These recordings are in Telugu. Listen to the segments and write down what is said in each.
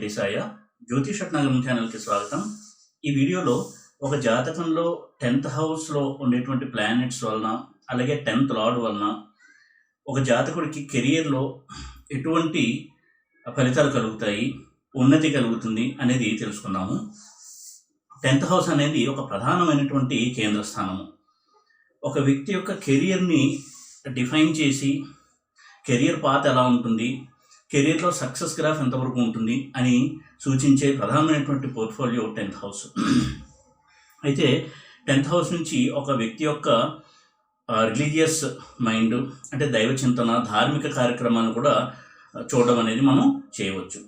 దేశాయ జ్యోతిషట్నగరం ఛానల్కి స్వాగతం. ఈ వీడియోలో ఒక జాతకంలో 10th హౌస్లో ఉండేటువంటి ప్లానెట్స్ వలన అలాగే 10th లార్డ్ వలన ఒక జాతకుడికి కెరియర్లో ఎటువంటి ఫలితాలు కలుగుతాయి, ఉన్నతి కలుగుతుంది అనేది తెలుసుకున్నాము. 10th హౌస్ అనేది ఒక ప్రధానమైనటువంటి కేంద్ర స్థానము. ఒక వ్యక్తి యొక్క కెరియర్ని డిఫైన్ చేసి కెరియర్ పాత్ ఎలా ఉంటుంది, కెరియర్లో సక్సెస్ గ్రాఫ్ ఎంతవరకు ఉంటుంది అని సూచించే ప్రధానమైనటువంటి పోర్ట్ఫోలియో 10th హౌస్. అయితే 10th హౌస్ నుంచి ఒక వ్యక్తి యొక్క రిలీజియస్ మైండ్ అంటే దైవ చింతన, ధార్మిక కార్యక్రమాలను కూడా చూడడం అనేది మనం చేయవచ్చు.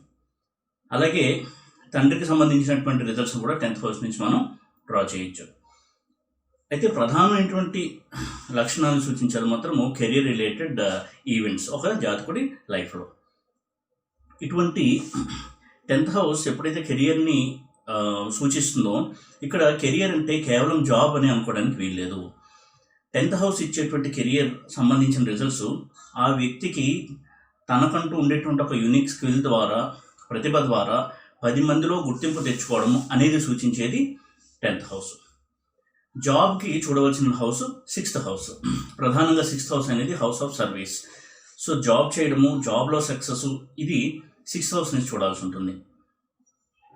అలాగే తండ్రికి సంబంధించినటువంటి రిజల్ట్స్ కూడా 10th హౌస్ నుంచి మనం డ్రా చేయొచ్చు. అయితే ప్రధానమైనటువంటి లక్షణాలను సూచించేది మాత్రము కెరియర్ రిలేటెడ్ ఈవెంట్స్ ఒక జాతకుడి లైఫ్లో. ఇటువంటి 10th హౌస్ ఎప్పుడైతే కెరియర్ని సూచిస్తుందో, ఇక్కడ కెరియర్ అంటే కేవలం జాబ్ అని అనుకోవడానికి వీల్లేదు. 10th హౌస్ ఇచ్చేటువంటి కెరియర్ సంబంధించిన రిజల్ట్స్ ఆ వ్యక్తికి తనకంటూ ఉండేటువంటి ఒక యూనిక్ స్కిల్ ద్వారా, ప్రతిభ ద్వారా 10 మందిలో గుర్తింపు తెచ్చుకోవడం అనేది సూచించేది 10th హౌస్. జాబ్కి చూడవలసిన హౌస్ 6th హౌస్. ప్రధానంగా 6th హౌస్ అనేది house of service. So job చేయడము, జాబ్లో సక్సెస్, ఇది 6th హౌస్ నుంచి చూడాల్సి ఉంటుంది.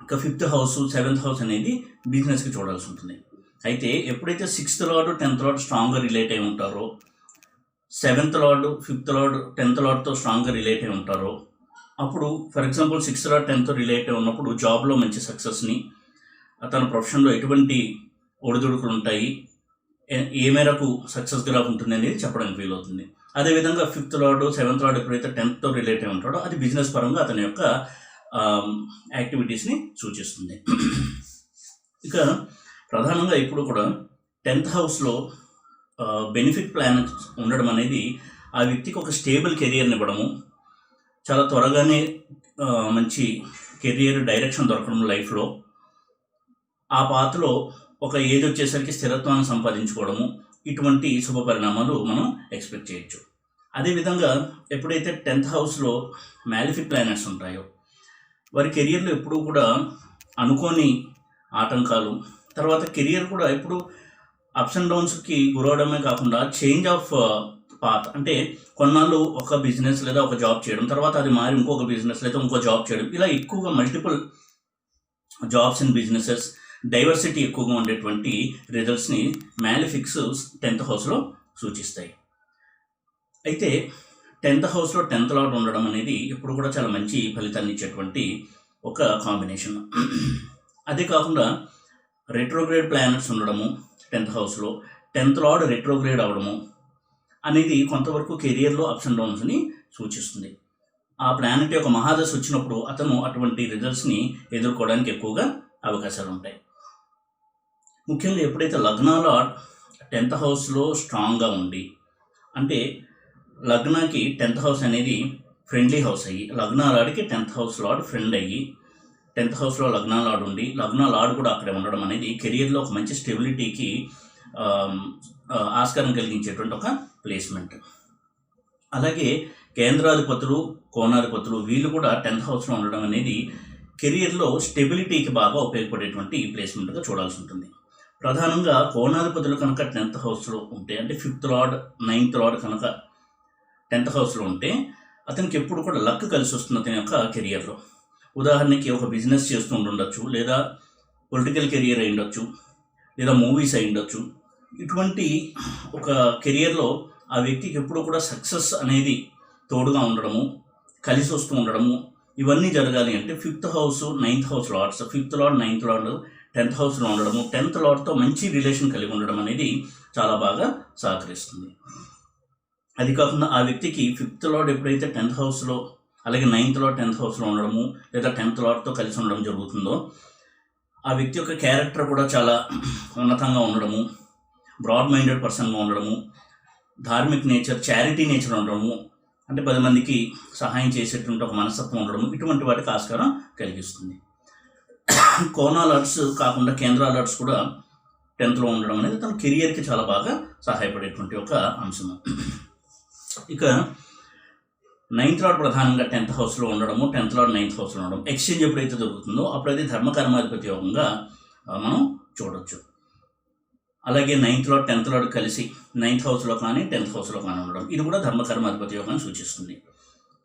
ఇంకా 5th హౌస్, 7th హౌస్ అనేది బిజినెస్కి చూడాల్సి ఉంటుంది. అయితే ఎప్పుడైతే 6th లార్డ్ 10th లార్డ్ స్ట్రాంగ్గా రిలేట్ అయి ఉంటారో, 7th lord 5th lord 10th లార్డ్తో స్ట్రాంగ్గా రిలేట్ అయి ఉంటారో, అప్పుడు for example 6th lord 10th relate అయి ఉన్నప్పుడు జాబ్లో మంచి సక్సెస్ని, తన ప్రొఫెషన్లో ఎటువంటి ఒడిదుడుకులు ఉంటాయి, ఏ మేరకు సక్సెస్ గ్రాఫ్ ఉంటుంది అనేది చెప్పడానికి వీలవుతుంది. అదేవిధంగా 5th లార్డ్ 7th లార్డ్ ఎప్పుడైతే 10th రిలేట్ అయి ఉంటాడో అది బిజినెస్ పరంగా అతని యొక్క యాక్టివిటీస్ని సూచిస్తుంది. ఇక ప్రధానంగా ఇప్పుడు కూడా 10th హౌస్లో బెనిఫిట్ ప్లానెట్స్ ఉండడం అనేది ఆ వ్యక్తికి ఒక స్టేబుల్ కెరియర్ని ఇవ్వడము, చాలా త్వరగానే మంచి కెరియర్ డైరెక్షన్ దొరకడం లైఫ్లో, ఆ పాత్రలో ఒక ఏజ్ వచ్చేసరికి స్థిరత్వాన్ని సంపాదించుకోవడము, ఇటువంటి శుభ పరిణామాలు మనం ఎక్స్పెక్ట్ చేయొచ్చు. అదేవిధంగా ఎప్పుడైతే 10th హౌస్లో మ్యాలిఫిక్ ప్లానెట్స్ ఉంటాయో వారి కెరియర్లో ఎప్పుడూ కూడా అనుకోని ఆటంకాలు, తర్వాత కెరియర్ కూడా ఎప్పుడు అప్స్ అండ్ డౌన్స్కి గురవడమే కాకుండా చేంజ్ ఆఫ్ పాత్, అంటే కొన్నాళ్ళు ఒక బిజినెస్ లేదా ఒక జాబ్ చేయడం, తర్వాత అది మారి ఇంకొక బిజినెస్ లేదా ఇంకో జాబ్ చేయడం, ఇలా ఎక్కువగా multiple jobs and businesses, diversity ఎక్కువగా ఉండేటువంటి రిజల్ట్స్ని మ్యాలిఫిక్స్ 10th హౌస్లో సూచిస్తాయి. అయితే 10th హౌస్లో 10th లార్డ్ ఉండడం అనేది ఎప్పుడు కూడా చాలా మంచి ఫలితాన్ని ఇచ్చేటువంటి ఒక కాంబినేషన్. అదే కాకుండా రెట్రోగ్రేడ్ ప్లానెట్స్ ఉండడము 10th హౌస్లో, 10th లార్డ్ రెట్రోగ్రేడ్ అవ్వడము అనేది కొంతవరకు కెరియర్లో అప్స్ అండ్ డౌన్స్ని సూచిస్తుంది. ఆ ప్లానెట్ యొక్క మహాదశ వచ్చినప్పుడు అతను అటువంటి రిజల్ట్స్ని ఎదుర్కోవడానికి ఎక్కువగా అవకాశాలు ఉంటాయి. ముఖ్యంగా ఎప్పుడైతే లగ్నాల 10th హౌస్లో స్ట్రాంగ్గా ఉండి, అంటే లగ్నాకి 10th హౌస్ అనేది ఫ్రెండ్లీ హౌస్ అయ్యి, లగ్నాలాడికి 10th హౌస్ లార్డ్ ఫ్రెండ్ అయ్యి, 10th హౌస్లో లగ్నా లార్డ్ ఉండి లగ్నా లార్డ్ కూడా అక్కడే ఉండడం అనేది కెరియర్లో ఒక మంచి స్టెబిలిటీకి ఆస్కారం కలిగించేటువంటి ఒక ప్లేస్మెంట్. అలాగే కేంద్రాధిపతులు, కోణాధిపతులు వీళ్ళు కూడా 10th హౌస్లో ఉండడం అనేది కెరియర్లో స్టెబిలిటీకి బాగా ఉపయోగపడేటువంటి ప్లేస్మెంట్గా చూడాల్సి ఉంటుంది. ప్రధానంగా కోణాధిపతులు కనుక 10th హౌస్లో ఉంటే, అంటే 5th లార్డ్ 9th లార్డ్ కనుక 10th హౌస్లో ఉంటే అతనికి ఎప్పుడు కూడా లక్ కలిసి వస్తుంది అతని యొక్క కెరియర్లో. ఉదాహరణకి ఒక బిజినెస్ చేస్తూ ఉండొచ్చు, లేదా పొలిటికల్ కెరియర్ అయి ఉండొచ్చు, లేదా మూవీస్ అయి ఉండొచ్చు. ఇటువంటి ఒక కెరియర్లో ఆ వ్యక్తికి ఎప్పుడు కూడా సక్సెస్ అనేది తోడుగా ఉండడము, కలిసి వస్తూ ఉండడము, ఇవన్నీ జరగాలి అంటే 5th house 9th house lords, 5th lord 9th lord 10th హౌస్లో ఉండడము, 10th లార్డ్తో మంచి రిలేషన్ కలిగి ఉండడం అనేది చాలా బాగా సహకరిస్తుంది. అది కాకుండా ఆ వ్యక్తికి 5th లార్డ్ ఎప్పుడైతే 10th హౌస్లో, అలాగే 9th లార్డ్ 10th హౌస్లో ఉండడము, లేదా 10th లార్డ్తో కలిసి ఉండడం జరుగుతుందో, ఆ వ్యక్తి యొక్క క్యారెక్టర్ కూడా చాలా ఉన్నతంగా ఉండడము, బ్రాడ్ మైండెడ్ పర్సన్గా ఉండడము, ధార్మిక్ నేచర్, చారిటీ నేచర్ ఉండడము, అంటే 10 మందికి సహాయం చేసేటువంటి ఒక మనస్తత్వం ఉండడము, ఇటువంటి వాటికి ఆస్కారం కలిగిస్తుంది. కోణాలర్ట్స్ కాకుండా కేంద్రాలర్ట్స్ కూడా 10thలో ఉండడం అనేది తన కెరియర్కి చాలా బాగా సహాయపడేటువంటి ఒక అంశము. ఇక నైన్త్ లార్డ్ ప్రధానంగా 10th హౌస్లో ఉండడము, 10th లార్డ్ 9th హౌస్లో ఉండడం. ఎక్స్చేంజ్ ఎప్పుడైతే దొరుకుతుందో అప్పుడైతే ధర్మకర్మాధిపతి యోగంగా మనం చూడొచ్చు. అలాగే 9th లార్డ్ 10th లార్డ్ కలిసి 9th హౌస్లో కానీ 10th హౌస్లో కానీ ఉండడం, ఇది కూడా ధర్మకర్మాధిపతి యోగాన్ని సూచిస్తుంది.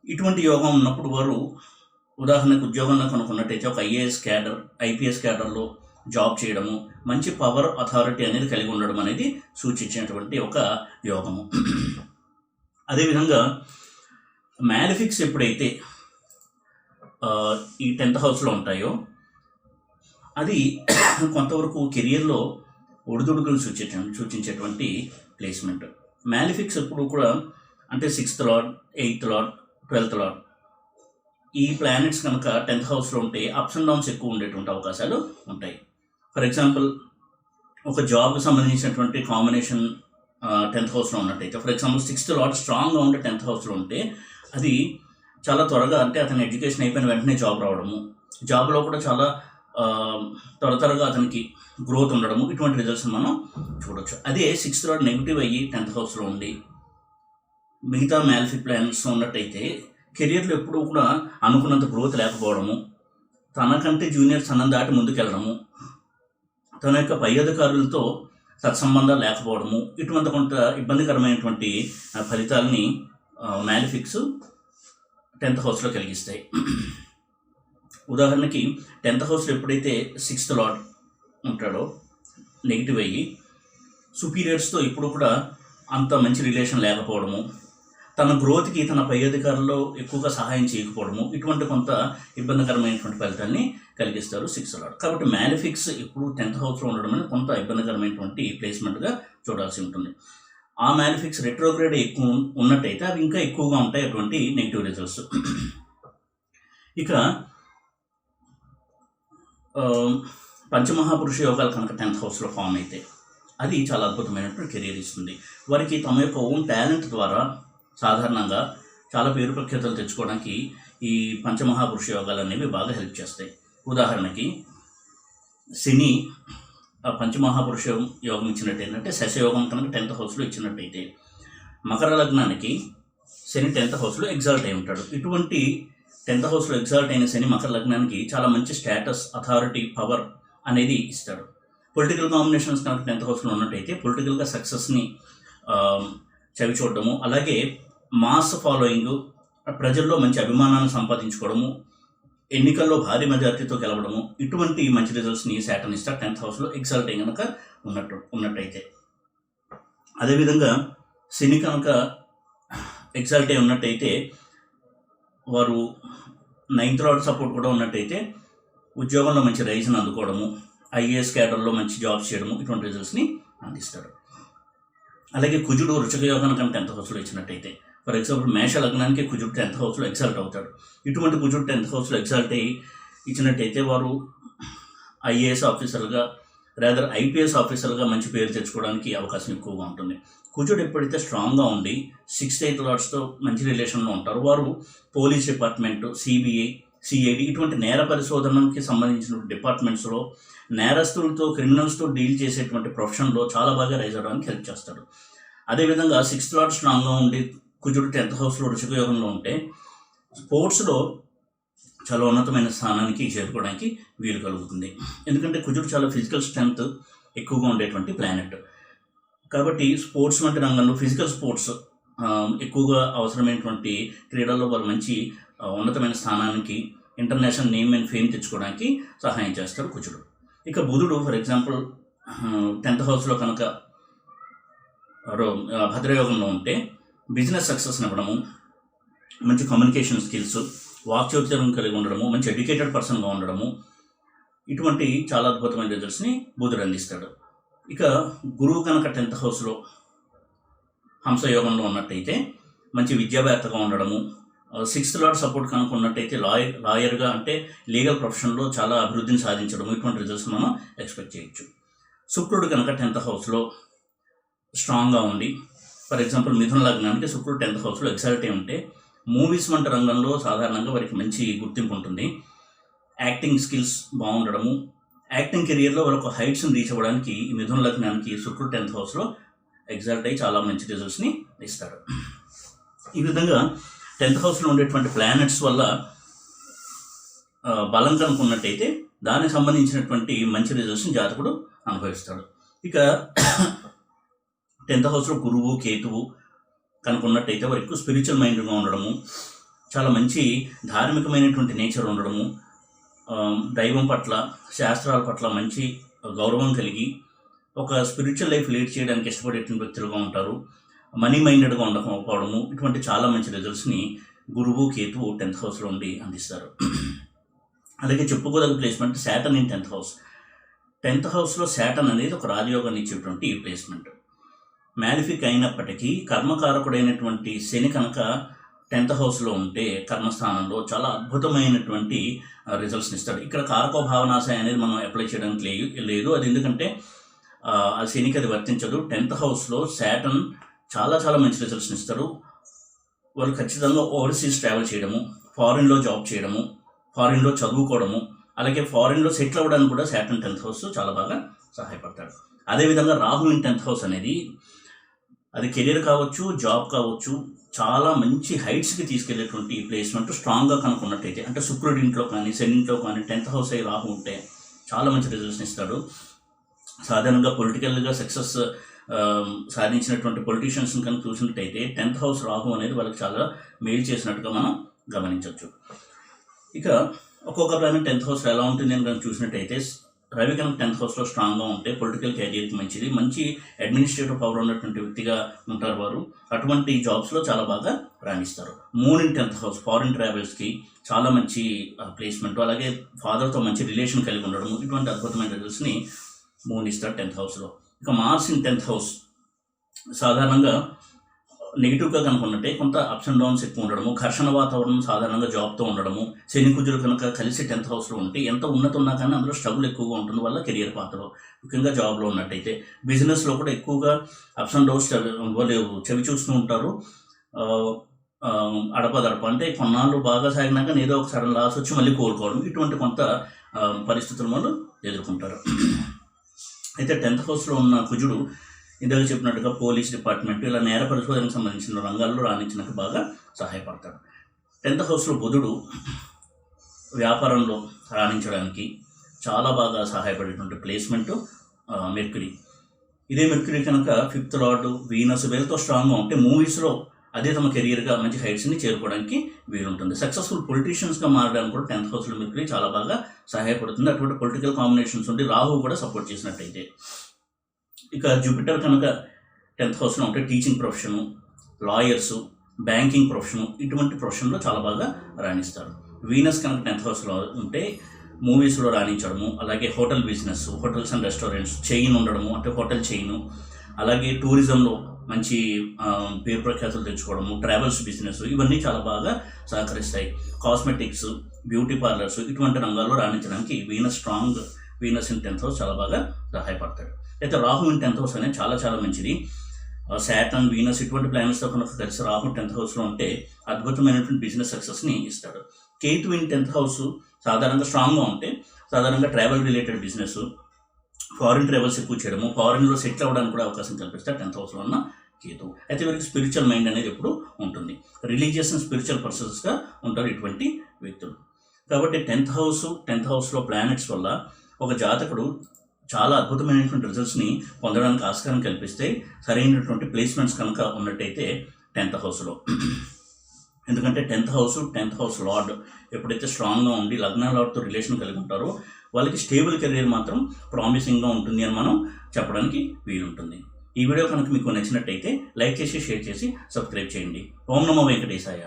ఇటువంటి యోగం ఉన్నప్పుడు వారు ఉదాహరణకు ఉద్యోగంలో కనుక్కున్నట్టయితే ఒక ఐపీఎస్ క్యాడర్లో జాబ్ చేయడము, మంచి పవర్ అథారిటీ అనేది కలిగి ఉండడం అనేది సూచించినటువంటి ఒక యోగము. అదేవిధంగా మ్యాలిఫిక్స్ ఎప్పుడైతే ఈ 10th హౌస్లో ఉంటాయో అది కొంతవరకు కెరియర్లో ఒడిదుడుకులు సూచించేటువంటి ప్లేస్మెంట్. మ్యాలిఫిక్స్ ఎప్పుడు కూడా అంటే 6th lord, 8th lord, 12th lord ఈ ప్లానెట్స్ కనుక 10th హౌస్లో ఉంటే అప్స్ అండ్ డౌన్స్ ఎక్కువ ఉండేటువంటి అవకాశాలు ఉంటాయి. ఫర్ ఎగ్జాంపుల్ ఒక జాబ్కి సంబంధించినటువంటి కాంబినేషన్ 10th హౌస్లో ఉన్నట్టయితే, ఫర్ ఎగ్జాంపుల్ 6th లార్డ్ స్ట్రాంగ్గా ఉంటే 10th హౌస్లో ఉంటే అది చాలా త్వరగా అంటే అతని ఎడ్యుకేషన్ అయిపోయిన వెంటనే జాబ్ రావడము, జాబ్లో కూడా చాలా త్వరగా అతనికి గ్రోత్ ఉండడము, ఇటువంటి రిజల్ట్స్ మనం చూడొచ్చు. అదే 6th లార్డ్ నెగిటివ్ అయ్యి 10th హౌస్లో ఉండి మిగతా మ్యాలిఫిక్ ప్లానెట్స్ ఉన్నట్టయితే కెరియర్లో ఎప్పుడూ కూడా అనుకున్నంత గ్రోత్ లేకపోవడము, తనకంటే జూనియర్స్ అన్నం దాటి ముందుకెళ్ళడము, తన యొక్క పై అధికారులతో సత్సంబంధాలు లేకపోవడము, ఇటువంటి కొంత ఇబ్బందికరమైనటువంటి ఫలితాలని మ్యాలిఫిక్స్ 10th హౌస్లో కలిగిస్తాయి. ఉదాహరణకి 10th హౌస్లో ఎప్పుడైతే 6th లార్డ్ ఉంటాడో నెగిటివ్ అయ్యి సుపీరియర్స్తో ఎప్పుడు కూడా అంత మంచి రిలేషన్ లేకపోవడము, తన గ్రోత్కి తన పై అధికారుల్లో ఎక్కువగా సహాయం చేయకపోవడము, ఇటువంటి కొంత ఇబ్బందికరమైనటువంటి ఫలితాన్ని కలిగిస్తారు 6th లార్డ్. కాబట్టి మ్యాలిఫిక్స్ ఇప్పుడు 10th హౌస్లో ఉండడం అనేది కొంత ఇబ్బందికరమైనటువంటి ప్లేస్మెంట్గా చూడాల్సి ఉంటుంది. ఆ మ్యాలిఫిక్స్ రెట్రోగ్రేడ్ ఎక్కువ ఉన్నట్టయితే అవి ఇంకా ఎక్కువగా ఉంటాయి అటువంటి నెగిటివ్ రిజల్ట్స్. ఇక పంచమహాపురుష యోగాలు కనుక 10th హౌస్లో ఫామ్ అయితే అది చాలా అద్భుతమైనటువంటి కెరీర్ ఇస్తుంది. వారికి తమ యొక్క ఓన్ టాలెంట్ ద్వారా సాధారణంగా చాలా పేరు ప్రఖ్యాతలు తెచ్చుకోవడానికి ఈ పంచమహాపురుష యోగాలు అనేవి బాగా హెల్ప్ చేస్తాయి. ఉదాహరణకి శని పంచమహాపురుష యోగం ఇచ్చినట్టు ఏంటంటే శశయోగం కనుక 10th హౌస్లో ఇచ్చినట్టయితే మకర లగ్నానికి శని 10th హౌస్లో ఎగ్జాల్ట్ అయి ఉంటాడు. ఇటువంటి 10th హౌస్లో ఎగ్జాల్ట్ అయిన శని మకర లగ్నానికి చాలా మంచి స్టేటస్, అథారిటీ, పవర్ అనేది ఇస్తాడు. పొలిటికల్ కాంబినేషన్స్ కనుక 10th హౌస్లో ఉన్నట్టయితే పొలిటికల్గా సక్సెస్ని చవి చూడడము, అలాగే మాస్ ఫాలోయింగ్, ప్రజల్లో మంచి అభిమానాన్ని సంపాదించుకోవడము, ఎన్నికల్లో భారీ మెజార్టీతో గెలవడము, ఇటువంటి మంచి రిజల్ట్స్ని శాటర్న్ ఇస్తారు 10th హౌస్లో ఎగ్జాల్ట్ అయి కనుక ఉన్నట్టయితే. అదేవిధంగా శని కనుక ఎగ్జాల్ట్ అయి ఉన్నట్టయితే వారు 9th లార్డ్ సపోర్ట్ కూడా ఉన్నట్టయితే ఉద్యోగంలో మంచి రైజ్ని అందుకోవడము, ఐఏఎస్ క్యాడర్లో మంచి జాబ్స్ చేయడము, ఇటువంటి రిజల్ట్స్ని అందిస్తాడు. అలాగే కుజుడు వృషభ యోగాన్ని కనుక 10th హౌస్లో ఇచ్చినట్టయితే, ఫర్ ఎగ్జాంపుల్ మేష లగ్నానికి కుజుడు 10th హౌస్లో ఎగ్జాల్ట్ అవుతాడు. ఇటువంటి కుజుడు 10th హౌస్లో ఎగ్జాల్ట్ అయ్యి ఇచ్చినట్టయితే వారు ఐఏఎస్ ఆఫీసర్గా రాదర్ ఐపీఎస్ ఆఫీసర్గా మంచి పేరు తెచ్చుకోవడానికి అవకాశం ఎక్కువగా ఉంటుంది. కుజుడు ఎప్పుడైతే స్ట్రాంగ్గా ఉండి 6th 8th లార్డ్స్తో మంచి రిలేషన్లో ఉంటారో వారు పోలీస్ డిపార్ట్మెంటు, సిబిఐ, సిఐడి ఇటువంటి నేర పరిశోధనకి సంబంధించిన డిపార్ట్మెంట్స్లో నేరస్తులతో, క్రిమినల్స్తో డీల్ చేసేటువంటి ప్రొఫెషన్లో చాలా బాగా రైజ్ అవ్వడానికి హెల్ప్ చేస్తాడు. అదేవిధంగా 6th లార్డ్ స్ట్రాంగ్గా ఉండి కుజుడు 10th హౌస్లో వృషభ యోగంలో ఉంటే స్పోర్ట్స్లో చాలా ఉన్నతమైన స్థానానికి చేరుకోవడానికి వీలు కలుగుతుంది. ఎందుకంటే కుజుడు చాలా ఫిజికల్ స్ట్రెంగ్త్ ఎక్కువగా ఉండేటువంటి ప్లానెట్. కాబట్టి స్పోర్ట్స్ వంటి రంగంలో ఫిజికల్ స్పోర్ట్స్ ఎక్కువగా అవసరమైనటువంటి క్రీడల్లో వారు మంచి ఉన్నతమైన స్థానానికి, ఇంటర్నేషనల్ నేమ్ అండ్ ఫేమ్ తెచ్చుకోవడానికి సహాయం చేస్తారు కుజుడు. ఇక బుధుడు ఫర్ ఎగ్జాంపుల్ 10th హౌస్లో కనుక భద్రయోగంలో ఉంటే బిజినెస్ సక్సెస్ని ఇవ్వడము, మంచి కమ్యూనికేషన్ స్కిల్స్, వాక్చాతుర్యం కలిగి ఉండడము, మంచి ఎడ్యుకేటెడ్ పర్సన్గా ఉండడము, ఇటువంటి చాలా అద్భుతమైన రిజల్ట్స్ని బుధుడు అందిస్తాడు. ఇక గురువు కనుక 10th హౌస్లో హంసయోగంలో ఉన్నట్టయితే మంచి విద్యావేత్తగా ఉండడము, 6th లార్డ్ సపోర్ట్ కనుక ఉన్నట్టయితే లాయర్గా అంటే లీగల్ ప్రొఫెషన్లో చాలా అభివృద్ధిని సాధించడము, ఇటువంటి రిజల్ట్స్ మనం ఎక్స్పెక్ట్ చేయొచ్చు. శుక్రుడు కనుక 10th హౌస్లో స్ట్రాంగ్గా ఉండి, ఫర్ ఎగ్జాంపుల్ మిథున లగ్నానికి శుక్రుడు 10th హౌస్లో ఎగ్జాల్ట్ అయి ఉంటే మూవీస్ వంటి రంగంలో సాధారణంగా వారికి మంచి గుర్తింపు ఉంటుంది. యాక్టింగ్ స్కిల్స్ బాగుండడము, యాక్టింగ్ కెరియర్లో వారు హైట్స్ని రీచ్ అవ్వడానికి ఈ మిథున లగ్నానికి శుక్రుడు 10th హౌస్లో ఎగ్జాల్ట్ అయ్యి చాలా మంచి రిజల్ట్స్ని ఇస్తాడు. ఈ విధంగా 10th హౌస్లో ఉండేటువంటి ప్లానెట్స్ వల్ల బలం కనుక్కున్నట్టయితే దానికి సంబంధించినటువంటి మంచి రిజల్ట్స్ని జాతకుడు అనుభవిస్తాడు. ఇక 10th హౌస్లో గురువు కేతువు కనుక్కున్నట్టయితే వారు ఎక్కువ స్పిరిచువల్ మైండ్గా ఉండడము, చాలా మంచి ధార్మికమైనటువంటి నేచర్ ఉండడము, దైవం పట్ల శాస్త్రాల పట్ల మంచి గౌరవం కలిగి ఒక స్పిరిచువల్ లైఫ్ లీడ్ చేయడానికి ఇష్టపడేటువంటి వ్యక్తులుగా ఉంటారు. మనీ మైండెడ్గా ఉండకపోవడము, ఇటువంటి చాలా మంచి రిజల్ట్స్ని గురువు కేతువు 10th హౌస్లో ఉండి అందిస్తారు. అలాగే చెప్పుకోదగ్గ placement Saturn in 10th house. 10th హౌస్లో శాటర్న్ అనేది ఒక రాజయోగాన్ని ఇచ్చేటువంటి ఈ ప్లేస్మెంట్. మ్యాలిఫిక్ అయినప్పటికీ కర్మకారకుడైనటువంటి శని కనుక 10th హౌస్లో ఉంటే కర్మస్థానంలో చాలా అద్భుతమైనటువంటి రిజల్ట్స్ని ఇస్తాడు. ఇక్కడ కారకో భావనాశయ అనేది మనం అప్లై చేయడానికి లేదు. అది ఎందుకంటే ఆ శనికి అది వర్తించదు. 10th హౌస్లో శాటర్న్ చాలా చాలా మంచి రిజల్ట్స్ని ఇస్తారు. వాళ్ళు ఖచ్చితంగా ఓవర్సీస్ ట్రావెల్ చేయడము, ఫారిన్లో జాబ్ చేయడము, ఫారిన్లో చదువుకోవడము, అలాగే ఫారిన్లో సెటిల్ అవ్వడానికి కూడా శాటర్న్ 10th హౌస్ చాలా బాగా సహాయపడతాడు. అదేవిధంగా రాహు ఇన్ 10th హౌస్ అనేది అది కెరీర్ కావచ్చు, జాబ్ కావచ్చు, చాలా మంచి హైట్స్కి తీసుకెళ్లేటువంటి ప్లేస్మెంట్ స్ట్రాంగ్గా కనుక్కున్నట్టయితే, అంటే శుక్రుడి ఇంట్లో కానీ శని ఇంట్లో కానీ 10th హౌస్ అయ్యి రాహు ఉంటే చాలా మంచి రిజల్ట్స్ని ఇస్తాడు. సాధారణంగా పొలిటికల్గా సక్సెస్ సాధించినటువంటి పొలిటీషియన్స్ని కనుక చూసినట్టయితే 10th హౌస్ రాహు అనేది వాళ్ళకి చాలా మేలు చేసినట్టుగా మనం గమనించవచ్చు. ఇక ఒక్కొక్క ప్లానెట్ 10th హౌస్ ఎలా ఉంటుంది అని కనుక చూసినట్టయితే, రవి కనుక 10th హౌస్లో స్ట్రాంగ్గా ఉంటే పొలిటికల్ కెరియర్కి మంచిది, మంచి అడ్మినిస్ట్రేటివ్ పవర్ ఉన్నటువంటి వ్యక్తిగా ఉంటారు వారు. అటువంటి జాబ్స్లో చాలా బాగా రాణిస్తారు. Moon in 10th house foreign ట్రావెల్స్కి చాలా మంచి ప్లేస్మెంట్, అలాగే ఫాదర్తో మంచి రిలేషన్ కలిగి ఉండడం, ఇటువంటి అద్భుతమైన రిజల్ట్స్ని మూన్ ఇస్తారు 10th హౌస్లో. ఇక మార్స్ ఇన్ 10th హౌస్ సాధారణంగా నెగిటివ్గా కనుక్కున్నట్టే కొంత అప్స్ అండ్ డౌన్స్ ఎక్కువ ఉండడము, ఘర్షణ వాతావరణం సాధారణంగా జాబ్తో ఉండడము, శని కుజులు కనుక కలిసి 10th హౌస్లో ఉంటే ఎంత ఉన్నత ఉన్నా కానీ అందులో స్ట్రగుల్ ఎక్కువగా ఉంటుంది వల్ల కెరియర్ పాత్రలో, ముఖ్యంగా జాబ్లో ఉన్నట్టయితే. బిజినెస్లో కూడా ఎక్కువగా అప్స్ అండ్ డౌన్స్ చెవి చూస్తూ ఉంటారు. అడపదడప అంటే కొన్నాళ్ళు బాగా సాగినాక ఏదో ఒక సడన్ లాస్ వచ్చి మళ్ళీ కోలుకోవడం, ఇటువంటి కొంత పరిస్థితుల వాళ్ళు ఎదుర్కొంటారు. అయితే 10th హౌస్లో ఉన్న కుజుడు ఇందాక చెప్పినట్టుగా పోలీస్ డిపార్ట్మెంట్ ఇలా నేర పరిశోధనకు సంబంధించిన రంగాల్లో రాణించడానికి బాగా సహాయపడతాడు. 10th హౌస్లో బుధుడు వ్యాపారంలో రాణించడానికి చాలా బాగా సహాయపడేటువంటి ప్లేస్మెంటు మెర్క్యూరీ. ఇదే మెర్క్యూరీ కనుక 5th లార్డ్ వీనస్ వీళ్ళతో స్ట్రాంగ్గా ఉంటే మూవీస్లో అదే తమ కెరియర్గా మంచి హైట్స్ని చేరుకోవడానికి వీలుంటుంది. సక్సెస్ఫుల్ పొలిటీషియన్స్గా మారడానికి కూడా 10th హౌస్లో మెర్క్యూరీ చాలా బాగా సహాయపడుతుంది. అటువంటి పొలిటికల్ కాంబినేషన్స్ ఉండి రాహు కూడా సపోర్ట్ చేసినట్టయితే. ఇక జూపిటర్ కనుక 10th హౌస్లో ఉంటే teaching profession, lawyers, banking profession, ఇటువంటి ప్రొఫెషన్లో చాలా బాగా రాణిస్తారు. వీనస్ కనుక 10th హౌస్లో ఉంటే మూవీస్లో రాణించడము, అలాగే hotel business, hotels and restaurants chain ఉండడము, అంటే హోటల్ చైను, అలాగే టూరిజంలో మంచి పేరు ప్రఖ్యాతులు తెచ్చుకోవడము, ట్రావెల్స్ బిజినెస్, ఇవన్నీ చాలా బాగా సహకరిస్తాయి. కాస్మెటిక్స్, బ్యూటీ పార్లర్స్, ఇటువంటి రంగాల్లో రాణించడానికి వీనస్ ఇన్ 10th హౌస్ చాలా బాగా సహాయపడతాడు. అయితే రాహు ఇన్ 10th హౌస్ అనేది చాలా చాలా మంచిది. శాటర్న్, వీనస్ ఇటువంటి ప్లానెట్స్తో కనుక కలిసి రాహు 10th హౌస్లో ఉంటే అద్భుతమైనటువంటి బిజినెస్ సక్సెస్ని ఇస్తాడు. కేతు ఇన్ 10th హౌస్ సాధారణంగా స్ట్రాంగ్గా ఉంటే సాధారణంగా travel related business, foreign travels ఎక్కువ చేయడము, ఫారిన్లో సెటిల్ అవ్వడానికి కూడా అవకాశం కల్పిస్తారు 10th హౌస్లో ఉన్న కేతు. అయితే వీరికి స్పిరిచువల్ మైండ్ అనేది ఎప్పుడు ఉంటుంది. రిలీజియస్ అండ్ స్పిరిచువల్ పర్సన్స్గా ఉంటారు ఇటువంటి వ్యక్తులు. కాబట్టి 10th హౌస్లో ప్లానెట్స్ వల్ల ఒక జాతకుడు చాలా అద్భుతమైనటువంటి రిజల్ట్స్ని పొందడానికి ఆస్కారం కల్పిస్తే సరైనటువంటి ప్లేస్మెంట్స్ కనుక ఉన్నట్టయితే 10th హౌస్లో. ఎందుకంటే 10th హౌస్ లార్డ్ ఎప్పుడైతే స్ట్రాంగ్గా ఉండి లగ్న లార్డ్తో రిలేషన్ కలిగి ఉంటారో వాళ్ళకి స్టేబుల్ కెరీర్ మాత్రం ప్రామిసింగ్గా ఉంటుంది అని మనం చెప్పడానికి వీలుంటుంది. ఈ వీడియో కనుక మీకు నచ్చినట్టయితే లైక్ చేసి, షేర్ చేసి, సబ్స్క్రైబ్ చేయండి. ఓం నమో వెంకటేశాయ.